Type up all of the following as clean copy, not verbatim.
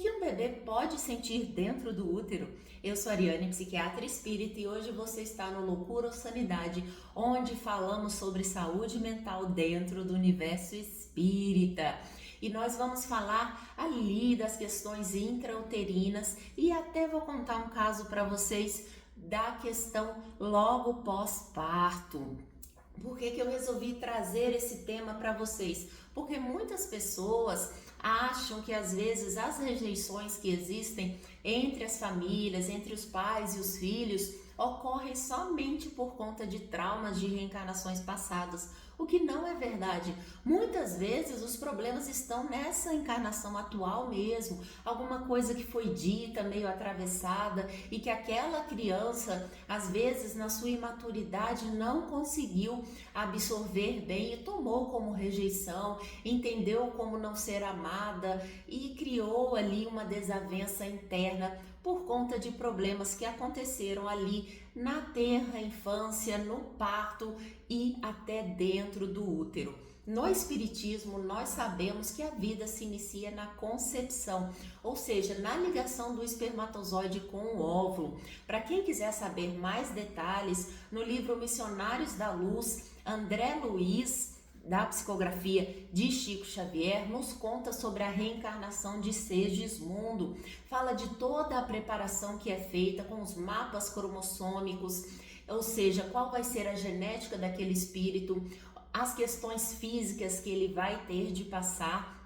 que um bebê pode sentir dentro do útero? Eu sou a Ariane, psiquiatra espírita, e hoje você está no Loucura ou Sanidade, onde falamos sobre saúde mental dentro do universo espírita. E nós vamos falar ali das questões intrauterinas e até vou contar um caso para vocês da questão logo pós-parto. Por que eu resolvi trazer esse tema para vocês? Porque muitas pessoas acham que às vezes as rejeições que existem entre as famílias, entre os pais e os filhos, ocorrem somente por conta de traumas de reencarnações passadas, o que não é verdade. Muitas vezes os problemas estão nessa encarnação atual mesmo, alguma coisa que foi dita, meio atravessada, e que aquela criança, às vezes na sua imaturidade, não conseguiu absorver bem e tomou como rejeição, entendeu como não ser amada e criou ali uma desavença interna por conta de problemas que aconteceram ali na tenra infância, no parto e até dentro do útero. No Espiritismo, nós sabemos que a vida se inicia na concepção, ou seja, na ligação do espermatozoide com o óvulo. Para quem quiser saber mais detalhes, no livro Missionários da Luz, André Luiz, da psicografia de Chico Xavier, nos conta sobre a reencarnação de Segismundo, fala de toda a preparação que é feita com os mapas cromossômicos, ou seja, qual vai ser a genética daquele espírito, as questões físicas que ele vai ter de passar.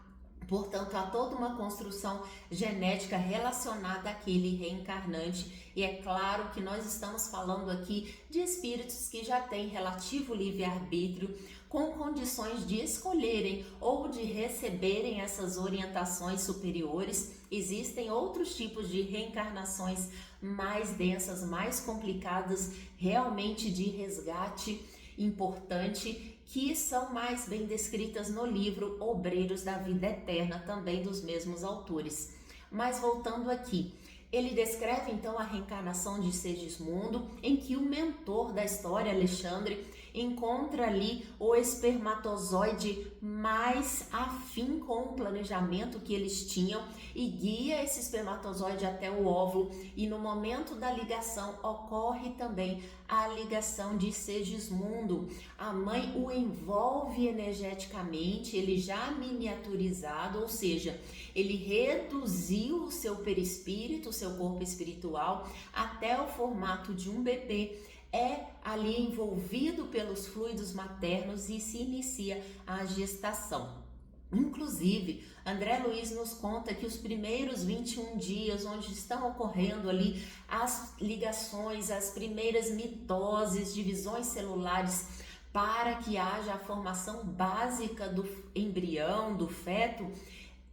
Portanto, há toda uma construção genética relacionada àquele reencarnante, e é claro que nós estamos falando aqui de espíritos que já têm relativo livre-arbítrio, com condições de escolherem ou de receberem essas orientações superiores. Existem outros tipos de reencarnações mais densas, mais complicadas, realmente de resgate importante, que são mais bem descritas no livro Obreiros da Vida Eterna, também dos mesmos autores. Mas voltando aqui, ele descreve então a reencarnação de Segismundo, em que o mentor da história, Alexandre, encontra ali o espermatozoide mais afim com o planejamento que eles tinham e guia esse espermatozoide até o óvulo, e no momento da ligação ocorre também a ligação de Segismundo. A mãe o envolve energeticamente, ele já miniaturizado, ou seja, ele reduziu o seu perispírito, o seu corpo espiritual, até o formato de um bebê, é ali envolvido pelos fluidos maternos e se inicia a gestação. Inclusive, André Luiz nos conta que os primeiros 21 dias, onde estão ocorrendo ali as ligações, as primeiras mitoses, divisões celulares, para que haja a formação básica do embrião, do feto,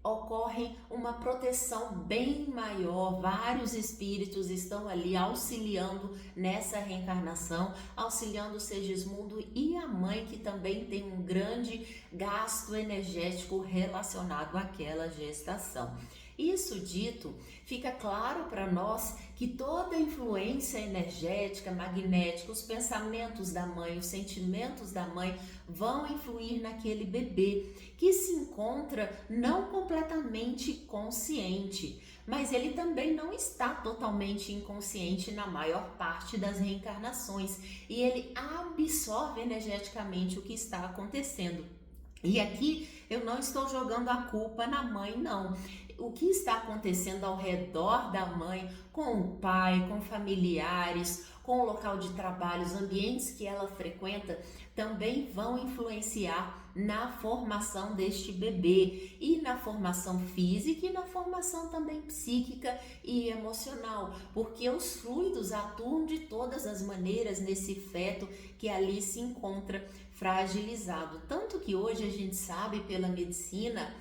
ocorre uma proteção bem maior. Vários espíritos estão ali auxiliando nessa reencarnação, auxiliando o Segismundo e a mãe, que também tem um grande gasto energético relacionado àquela gestação. Isso dito, fica claro para nós que toda influência energética, magnética, os pensamentos da mãe, os sentimentos da mãe vão influir naquele bebê que se encontra não completamente consciente, mas ele também não está totalmente inconsciente na maior parte das reencarnações, e ele absorve energeticamente o que está acontecendo. E aqui eu não estou jogando a culpa na mãe, não. O que está acontecendo ao redor da mãe, com o pai, com familiares, com o local de trabalho, os ambientes que ela frequenta, também vão influenciar na formação deste bebê, e na formação física e na formação também psíquica e emocional, porque os fluidos atuam de todas as maneiras nesse feto que ali se encontra fragilizado. Tanto que hoje a gente sabe pela medicina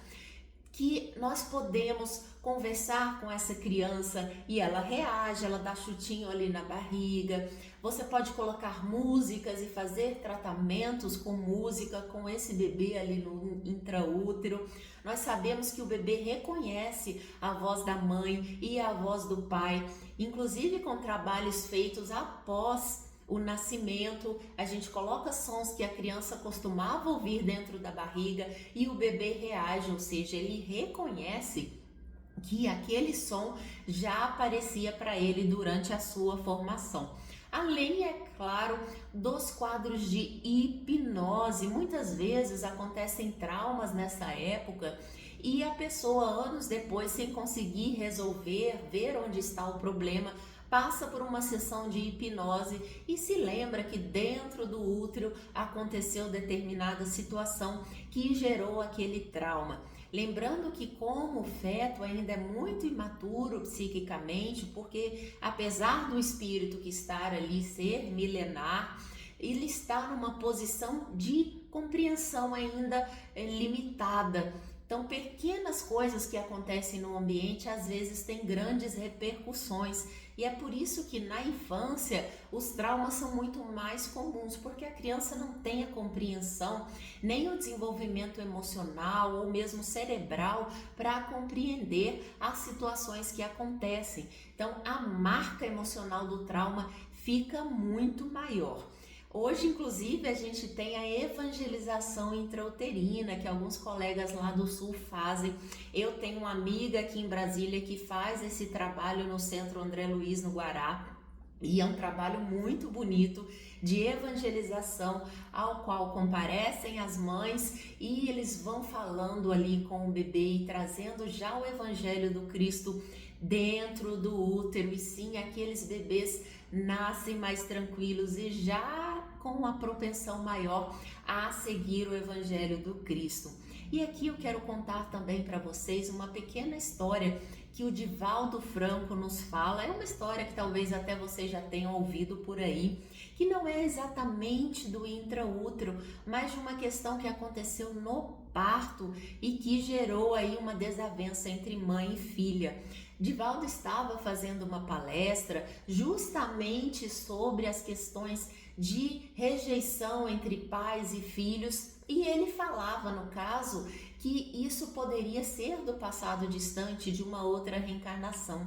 que nós podemos conversar com essa criança e ela reage, ela dá chutinho ali na barriga. Você pode colocar músicas e fazer tratamentos com música com esse bebê ali no intraútero. Nós sabemos que o bebê reconhece a voz da mãe e a voz do pai, inclusive com trabalhos feitos após o nascimento. A gente coloca sons que a criança costumava ouvir dentro da barriga e o bebê reage, ou seja, ele reconhece que aquele som já aparecia para ele durante a sua formação. Além, é claro, dos quadros de hipnose. Muitas vezes acontecem traumas nessa época e a pessoa, anos depois, sem conseguir resolver, ver onde está o problema, passa por uma sessão de hipnose e se lembra que dentro do útero aconteceu determinada situação que gerou aquele trauma. Lembrando que como o feto ainda é muito imaturo psiquicamente, porque apesar do espírito que está ali ser milenar, ele está numa posição de compreensão ainda limitada. Então, pequenas coisas que acontecem no ambiente às vezes têm grandes repercussões. E é por isso que na infância os traumas são muito mais comuns, porque a criança não tem a compreensão, nem o desenvolvimento emocional ou mesmo cerebral para compreender as situações que acontecem. Então, a marca emocional do trauma fica muito maior. Hoje, inclusive, a gente tem a evangelização intrauterina, que alguns colegas lá do Sul fazem. Eu tenho uma amiga aqui em Brasília que faz esse trabalho no Centro André Luiz, no Guará, e é um trabalho muito bonito de evangelização, ao qual comparecem as mães e eles vão falando ali com o bebê e trazendo já o Evangelho do Cristo dentro do útero. E sim, aqueles bebês nascem mais tranquilos e já com uma propensão maior a seguir o Evangelho do Cristo. E aqui eu quero contar também para vocês uma pequena história que o Divaldo Franco nos fala. É uma história que talvez até vocês já tenham ouvido por aí, que não é exatamente do intraútero, mas de uma questão que aconteceu no parto e que gerou aí uma desavença entre mãe e filha. Divaldo estava fazendo uma palestra justamente sobre as questões de rejeição entre pais e filhos, e ele falava, no caso, que isso poderia ser do passado distante, de uma outra reencarnação.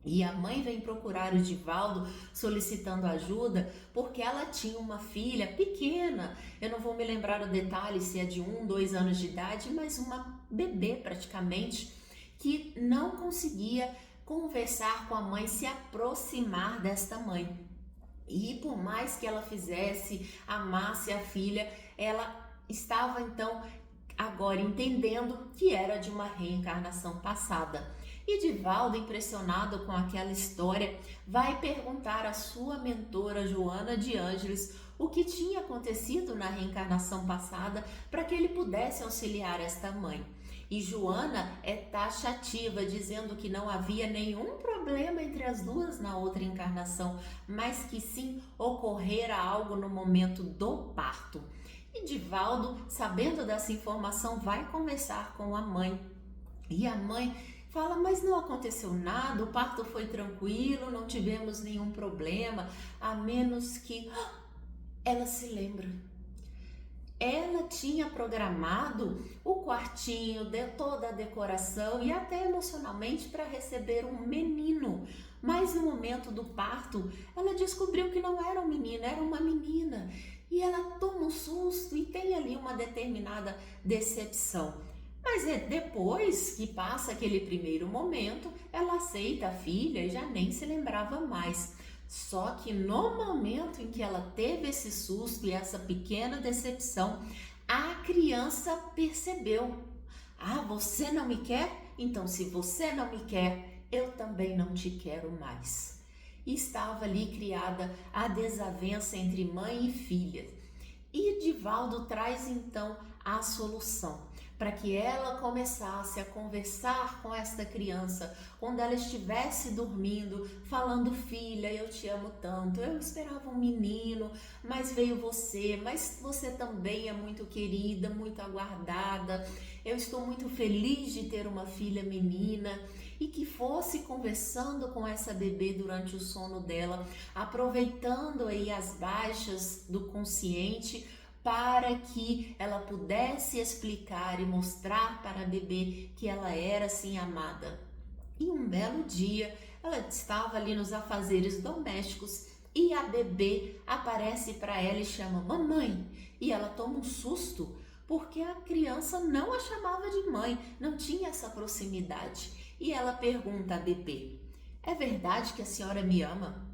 E a mãe vem procurar o Divaldo solicitando ajuda porque ela tinha uma filha pequena, eu não vou me lembrar o detalhe se é de 1, 2 anos de idade, mas uma bebê praticamente, que não conseguia conversar com a mãe, se aproximar desta mãe. E por mais que ela fizesse, amasse a filha, ela estava então agora entendendo que era de uma reencarnação passada. E Divaldo, impressionado com aquela história, vai perguntar à sua mentora Joana de Ângeles o que tinha acontecido na reencarnação passada para que ele pudesse auxiliar esta mãe. E Joana é taxativa, dizendo que não havia nenhum problema entre as duas na outra encarnação, mas que sim ocorrera algo no momento do parto. E Divaldo, sabendo dessa informação, vai conversar com a mãe. E a mãe fala, mas não aconteceu nada, o parto foi tranquilo, não tivemos nenhum problema, a menos que ela se lembra. Ela tinha programado o quartinho, toda a decoração e até emocionalmente para receber um menino. Mas no momento do parto, ela descobriu que não era um menino, era uma menina. E ela toma um susto e tem ali uma determinada decepção. Mas depois que passa aquele primeiro momento, ela aceita a filha e já nem se lembrava mais. Só que no momento em que ela teve esse susto e essa pequena decepção, a criança percebeu. Ah, você não me quer? Então, se você não me quer, eu também não te quero mais. E estava ali criada a desavença entre mãe e filha. E Divaldo traz então a solução para que ela começasse a conversar com esta criança quando ela estivesse dormindo, falando, filha, eu te amo tanto, eu esperava um menino, mas veio você, mas você também é muito querida, muito aguardada, eu estou muito feliz de ter uma filha menina. E que fosse conversando com essa bebê durante o sono dela, aproveitando aí as baixas do consciente, para que ela pudesse explicar e mostrar para a bebê que ela era assim amada. E um belo dia, ela estava ali nos afazeres domésticos e a bebê aparece para ela e chama mamãe. E ela toma um susto, porque a criança não a chamava de mãe, não tinha essa proximidade. e ela pergunta a DP: é verdade que a senhora me ama?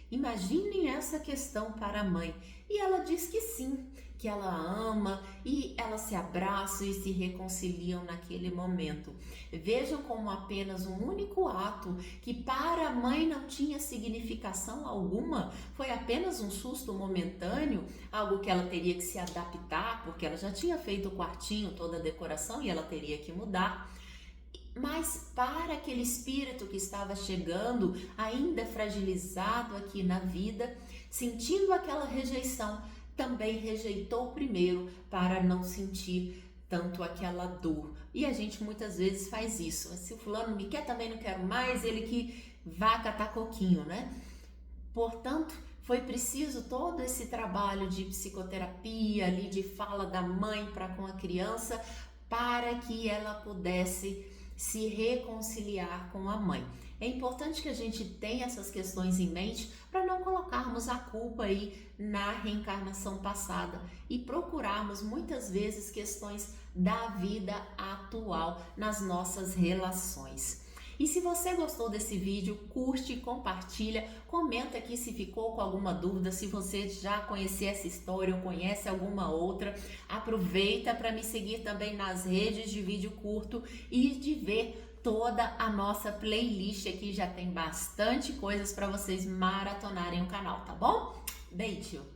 Imaginem essa questão para a mãe. E ela diz que sim, que ela ama, e elas se abraçam e se reconciliam naquele momento. Vejam como apenas um único ato, que para a mãe não tinha significação alguma, foi apenas um susto momentâneo, algo que ela teria que se adaptar, porque ela já tinha feito o quartinho, toda a decoração, e ela teria que mudar. Mas para aquele espírito que estava chegando, ainda fragilizado aqui na vida, sentindo aquela rejeição, também rejeitou primeiro para não sentir tanto aquela dor. E a gente muitas vezes faz isso. Se o fulano me quer, também não quero mais, ele que vá catar coquinho, né? Portanto, foi preciso todo esse trabalho de psicoterapia ali, de fala da mãe para com a criança, para que ela pudesse se reconciliar com a mãe. É importante que a gente tenha essas questões em mente para não colocarmos a culpa aí na reencarnação passada e procurarmos muitas vezes questões da vida atual nas nossas relações. E se você gostou desse vídeo, curte, compartilha, comenta aqui se ficou com alguma dúvida, se você já conhecia essa história ou conhece alguma outra. Aproveita para me seguir também nas redes de vídeo curto e de ver toda a nossa playlist aqui, já tem bastante coisas para vocês maratonarem o canal, tá bom? Beijo!